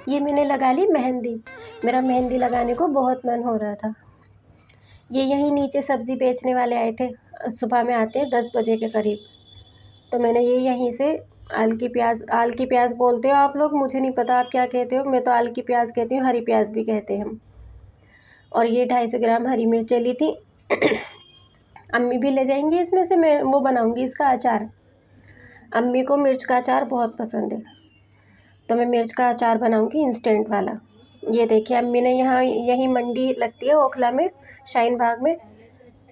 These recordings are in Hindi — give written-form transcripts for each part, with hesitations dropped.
ये मैंने लगा ली मेहंदी। मेरा मेहंदी लगाने को बहुत मन हो रहा था। ये यहीं नीचे सब्ज़ी बेचने वाले आए थे, सुबह में आते हैं 10 बजे के करीब। तो मैंने ये यहीं से आल की प्याज़ बोलते हो आप लोग, मुझे नहीं पता आप क्या कहते हो, मैं तो आल की प्याज़ कहती हूँ, हरी प्याज़ भी कहते हैं हम। और ये 250 ग्राम हरी मिर्चें ली थी। अम्मी भी ले जाएंगी, इसमें से मैं वो बनाऊंगी इसका अचार। अम्मी को मिर्च का अचार बहुत पसंद है, तो मैं मिर्च का अचार बनाऊंगी इंस्टेंट वाला। ये देखिए, अम्मी ने यहाँ यहीं मंडी लगती है ओखला में, शाहीन बाग में,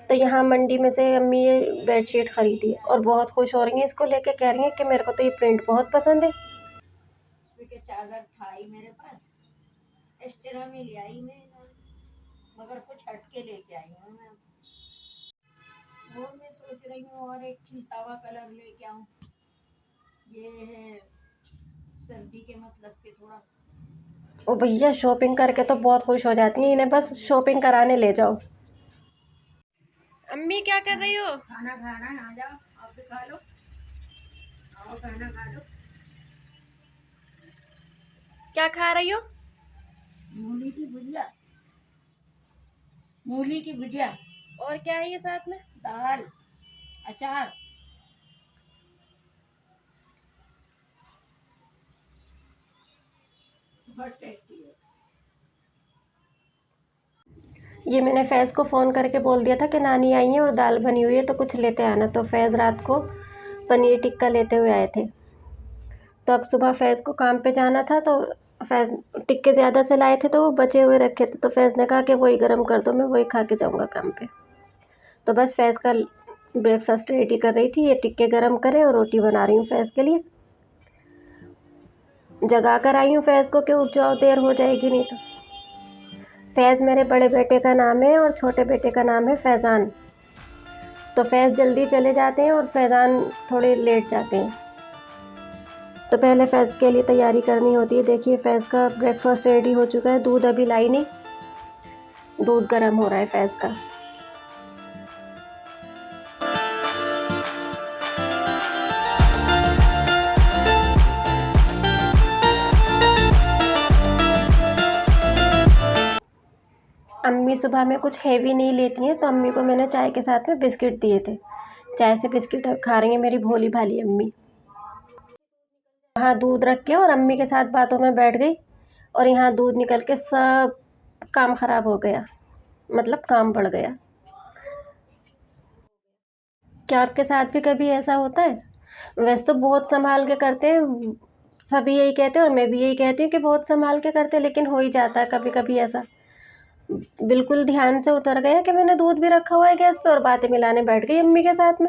तो यहाँ मंडी में से अम्मी ये बेडशीट ख़रीदी है और बहुत खुश हो रही हैं इसको लेके। कह रही हैं कि मेरे को तो ये प्रिंट बहुत पसंद है। इसमें के चादर था ही मेरे पास, एक्स्ट्रा में ले आई मैं, मगर कुछ हट के लेके आई हूँ मैं। वो मैं सोच रही हूँ और एक खिलतावा कलर लेके आऊँ। ये है सर्दी के मतलब के थोड़ा। ओ भैया, शॉपिंग करके तो बहुत खुश हो जाती हैं, इन्हें बस शॉपिंग कराने ले जाओ। अम्मी क्या कर रही हो? खाना खाना है, आ जाओ आप भी खा लो, आओ खाना खा लो। क्या खा रही हो? मूली की भुजिया, मूली की भुजिया। और क्या है ये साथ में? दाल, अचार। बहुत टेस्टी है। ये मैंने फैज़ को फ़ोन करके बोल दिया था कि नानी आई हैं और दाल बनी हुई है तो कुछ लेते आना, तो फैज़ रात को पनीर टिक्का लेते हुए आए थे। तो अब सुबह फैज़ को काम पे जाना था, तो फैज़ टिक्के ज़्यादा से लाए थे तो वो बचे हुए रखे थे, तो फैज़ ने कहा कि वही गर्म कर दो, मैं वही खा के जाऊँगा काम पे। तो बस फैज़ का ब्रेकफास्ट रेडी कर रही थी, ये टिक्के गर्म करे और रोटी बना रही हूँ फैज़ के लिए। जगा कर आई हूँ फैज़ को कि उठ जाओ, देर हो जाएगी नहीं तो। फैज़ मेरे बड़े बेटे का नाम है और छोटे बेटे का नाम है फैज़ान। तो फैज़ जल्दी चले जाते हैं और फैज़ान थोड़े लेट जाते हैं, तो पहले फैज़ के लिए तैयारी करनी होती है। देखिए, फैज़ का ब्रेकफास्ट रेडी हो चुका है, दूध अभी लाई नहीं, दूध गर्म हो रहा है फैज़ का। अम्मी सुबह में कुछ हेवी नहीं लेती हैं, तो अम्मी को मैंने चाय के साथ में बिस्किट दिए थे। चाय से बिस्किट खा रही हैं मेरी भोली भाली अम्मी। यहाँ दूध रख के और अम्मी के साथ बातों में बैठ गई, और यहाँ दूध निकल के सब काम ख़राब हो गया, मतलब काम बढ़ गया। क्या आपके साथ भी कभी ऐसा होता है? वैसे तो बहुत संभाल के करते हैं, सभी यही कहते हैं और मैं भी यही कहती हूँ कि बहुत संभाल के करते हैं, लेकिन हो ही जाता है कभी कभी ऐसा। बिल्कुल ध्यान से उतर गया कि मैंने दूध भी रखा हुआ है गैस पे और बातें मिलाने बैठ गई अम्मी के साथ में।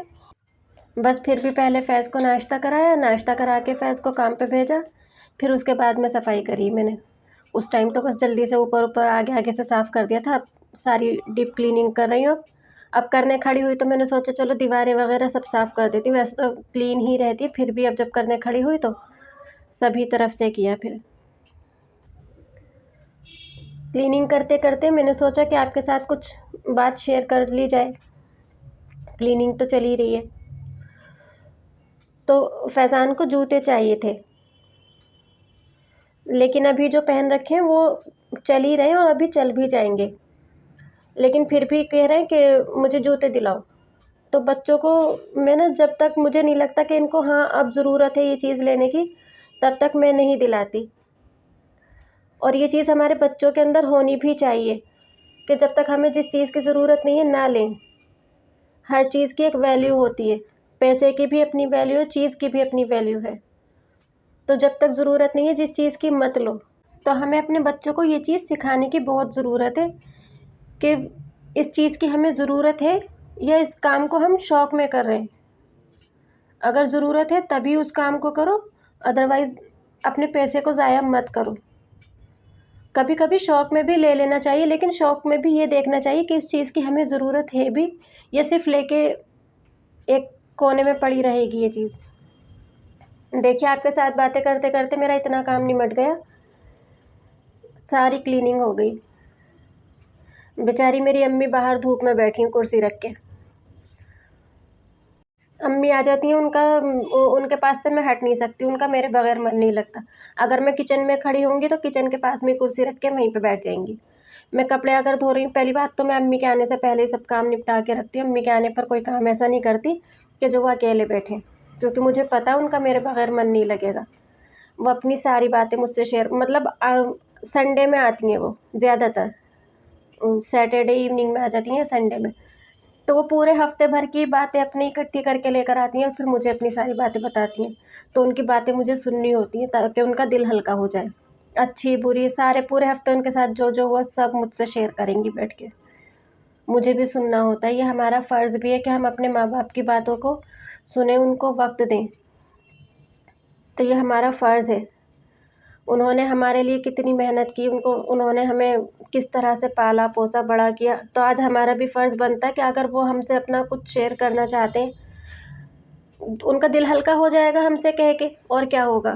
बस फिर भी पहले फैज़ को नाश्ता कराया, नाश्ता करा के फैज़ को काम पे भेजा, फिर उसके बाद में सफाई करी मैंने। उस टाइम तो बस जल्दी से ऊपर ऊपर आगे आगे से साफ़ कर दिया था। अब सारी डीप क्लीनिंग कर रही हूँ। अब करने खड़ी हुई तो मैंने सोचा चलो दीवारें वगैरह सब साफ़ कर देती हूँ, वैसे तो क्लीन ही रहती है, फिर भी अब जब करने खड़ी हुई तो सभी तरफ से किया। फिर क्लीनिंग करते करते मैंने सोचा कि आपके साथ कुछ बात शेयर कर ली जाए। क्लीनिंग तो चल ही रही है। तो फैज़ान को जूते चाहिए थे, लेकिन अभी जो पहन रखे हैं वो चल ही रहे हैं और अभी चल भी जाएंगे, लेकिन फिर भी कह रहे हैं कि मुझे जूते दिलाओ। तो बच्चों को मैं ना, जब तक मुझे नहीं लगता कि इनको हाँ अब ज़रूरत है ये चीज़ लेने की, तब तक मैं नहीं दिलाती। और ये चीज़ हमारे बच्चों के अंदर होनी भी चाहिए कि जब तक हमें जिस चीज़ की ज़रूरत नहीं है ना लें। हर चीज़ की एक वैल्यू होती है, पैसे की भी अपनी वैल्यू है, चीज़ की भी अपनी वैल्यू है। तो जब तक ज़रूरत नहीं है जिस चीज़ की, मत लो। तो हमें अपने बच्चों को ये चीज़ सिखाने की बहुत ज़रूरत है कि इस चीज़ की हमें ज़रूरत है या इस काम को हम शौक़ में कर रहे हैं। अगर ज़रूरत है तभी उस काम को करो, अदरवाइज़ अपने पैसे को ज़ाया मत करो। कभी कभी शौक़ में भी ले लेना चाहिए, लेकिन शौक़ में भी ये देखना चाहिए कि इस चीज़ की हमें ज़रूरत है भी या सिर्फ लेके एक कोने में पड़ी रहेगी ये चीज़। देखिए, आपके साथ बातें करते करते मेरा इतना काम निमट गया, सारी क्लीनिंग हो गई। बेचारी मेरी अम्मी बाहर धूप में बैठी हैं कुर्सी रख के। अम्मी आ जाती हैं, उनके पास से मैं हट नहीं सकती, उनका मेरे बगैर मन नहीं लगता। अगर मैं किचन में खड़ी होंगी तो किचन के पास में कुर्सी रख के वहीं पे बैठ जाएंगी। मैं कपड़े अगर धो रही हूँ, पहली बात तो मैं अम्मी के आने से पहले ही सब काम निपटा के रखती हूँ। अम्मी के आने पर कोई काम ऐसा नहीं करती कि जो वो अकेले बैठें, क्योंकि मुझे पता है उनका मेरे बगैर मन नहीं लगेगा। वो अपनी सारी बातें मुझसे शेयर, मतलब संडे में आती हैं वो ज़्यादातर, सैटरडे इवनिंग में आ जाती हैं संडे में। तो वो पूरे हफ्ते भर की बातें अपनी इकट्ठी करके लेकर आती हैं और फिर मुझे अपनी सारी बातें बताती हैं। तो उनकी बातें मुझे सुननी होती हैं ताकि उनका दिल हल्का हो जाए। अच्छी बुरी सारे पूरे हफ्ते उनके साथ जो जो हुआ सब मुझसे शेयर करेंगी बैठ के। मुझे भी सुनना होता है, ये हमारा फ़र्ज़ भी है कि हम अपने माँ बाप की बातों को सुने, उनको वक्त दें। तो ये हमारा फ़र्ज़ है। उन्होंने हमारे लिए कितनी मेहनत की, उन्होंने हमें किस तरह से पाला पोसा बड़ा किया, तो आज हमारा भी फ़र्ज़ बनता है कि अगर वो हमसे अपना कुछ शेयर करना चाहते हैं, उनका दिल हल्का हो जाएगा हमसे कह के, और क्या होगा।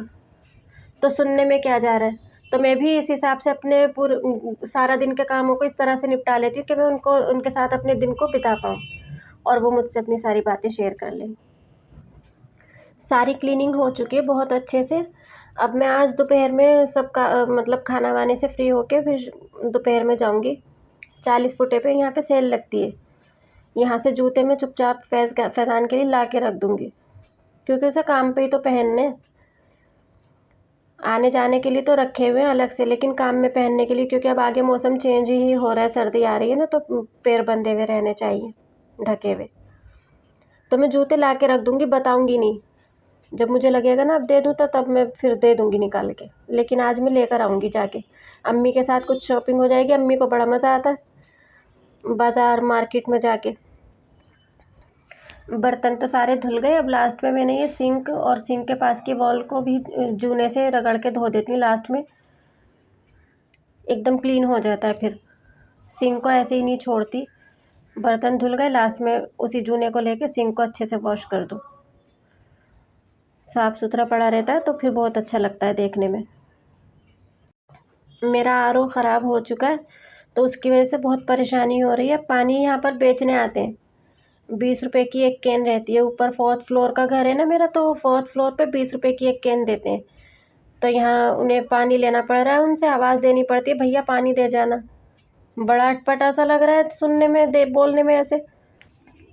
तो सुनने में क्या जा रहा है। तो मैं भी इस हिसाब से अपने सारा दिन के कामों को इस तरह से निपटा लेती हूँ कि मैं उनके साथ अपने दिन को बिता पाऊँ और वो मुझसे अपनी सारी बातें शेयर कर लें। सारी क्लीनिंग हो चुकी है बहुत अच्छे से। अब मैं आज दोपहर में सबका मतलब खाना वाने से फ्री होके फिर दोपहर में जाऊंगी। 40 फुटे पे यहाँ पे सेल लगती है। यहाँ से जूते मैं चुपचाप फैज़ान के लिए ला के रख दूँगी, क्योंकि उसे काम पे ही तो पहनने, आने जाने के लिए तो रखे हुए हैं अलग से, लेकिन काम में पहनने के लिए, क्योंकि अब आगे मौसम चेंज ही हो रहा है, सर्दी आ रही है ना, तो पैर बंधे हुए रहने चाहिए, ढके हुए। तो मैं जूते ला के रख दूँगी, बताऊँगी नहीं। जब मुझे लगेगा ना अब दे दूँ तो तब मैं फिर दे दूँगी निकाल के, लेकिन आज मैं लेकर आऊँगी जाके। अम्मी के साथ कुछ शॉपिंग हो जाएगी। अम्मी को बड़ा मज़ा आता है बाज़ार मार्केट में जाके। बर्तन तो सारे धुल गए। अब लास्ट में मैंने ये सिंक और सिंक के पास की वॉल को भी जूने से रगड़ के धो देती हूँ लास्ट में, एकदम क्लीन हो जाता है। फिर सिंक को ऐसे ही नहीं छोड़ती। बर्तन धुल गए, लास्ट में उसी जूने को लेके सिंक को अच्छे से वॉश कर दो। साफ़ सुथरा पड़ा रहता है तो फिर बहुत अच्छा लगता है देखने में। मेरा आरओ ख़राब हो चुका है तो उसकी वजह से बहुत परेशानी हो रही है। पानी यहाँ पर बेचने आते हैं, 20 रुपए की एक कैन रहती है। ऊपर 4th फ्लोर का घर है ना मेरा, तो 4th फ्लोर पे 20 रुपए की एक कैन देते हैं। तो यहाँ उन्हें पानी लेना पड़ रहा है, उनसे आवाज़ देनी पड़ती है, भैया पानी दे जाना। बड़ा अटपटा सा लग रहा है सुनने में, बोलने में ऐसे।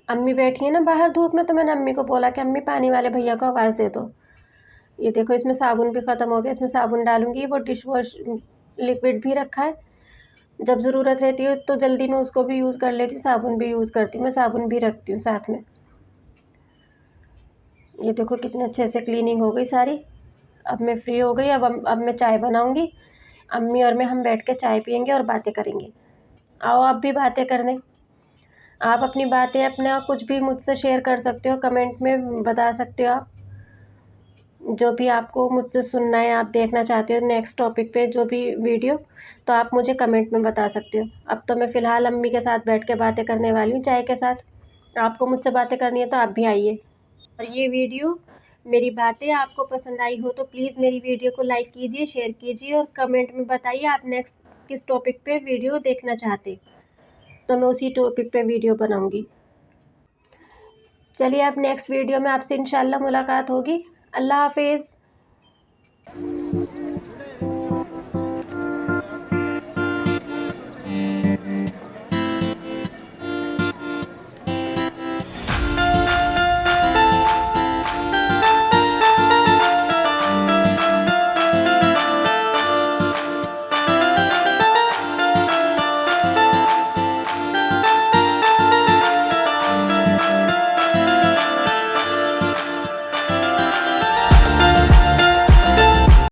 अम्मी बैठी है ना बाहर धूप में, तो मैंने अम्मी को बोला कि अम्मी पानी वाले भैया को आवाज़ दे दो। ये देखो इसमें साबुन भी ख़त्म हो गया, इसमें साबुन डालूंगी। वो डिश वॉश लिक्विड भी रखा है, जब ज़रूरत रहती है तो जल्दी में उसको भी यूज़ कर लेती हूँ, साबुन भी यूज़ करती हूँ। मैं साबुन भी रखती हूँ साथ में। ये देखो कितने अच्छे से क्लीनिंग हो गई सारी। अब मैं फ्री हो गई। अब मैं चाय बनाऊंगी। अम्मी और मैं हम बैठ के चाय पियेंगे और बातें करेंगे। आओ आप भी बातें करने। आप अपनी बातें, अपना कुछ भी मुझसे शेयर कर सकते हो, कमेंट में बता सकते हो आप। जो भी आपको मुझसे सुनना है, आप देखना चाहते हो नेक्स्ट टॉपिक पे जो भी वीडियो, तो आप मुझे कमेंट में बता सकते हो। अब तो मैं फ़िलहाल अम्मी के साथ बैठ के बातें करने वाली हूँ चाय के साथ। आपको मुझसे बातें करनी है तो आप भी आइए। और ये वीडियो, मेरी बातें आपको पसंद आई हो तो प्लीज़ मेरी वीडियो को लाइक कीजिए, शेयर कीजिए और कमेंट में बताइए आप नेक्स्ट किस टॉपिक पे वीडियो देखना चाहते, तो मैं उसी टॉपिक पे वीडियो बनाऊँगी। चलिए अब नेक्स्ट वीडियो में आपसे इंशाल्लाह मुलाकात होगी। अल्लाह हाफ़िज़।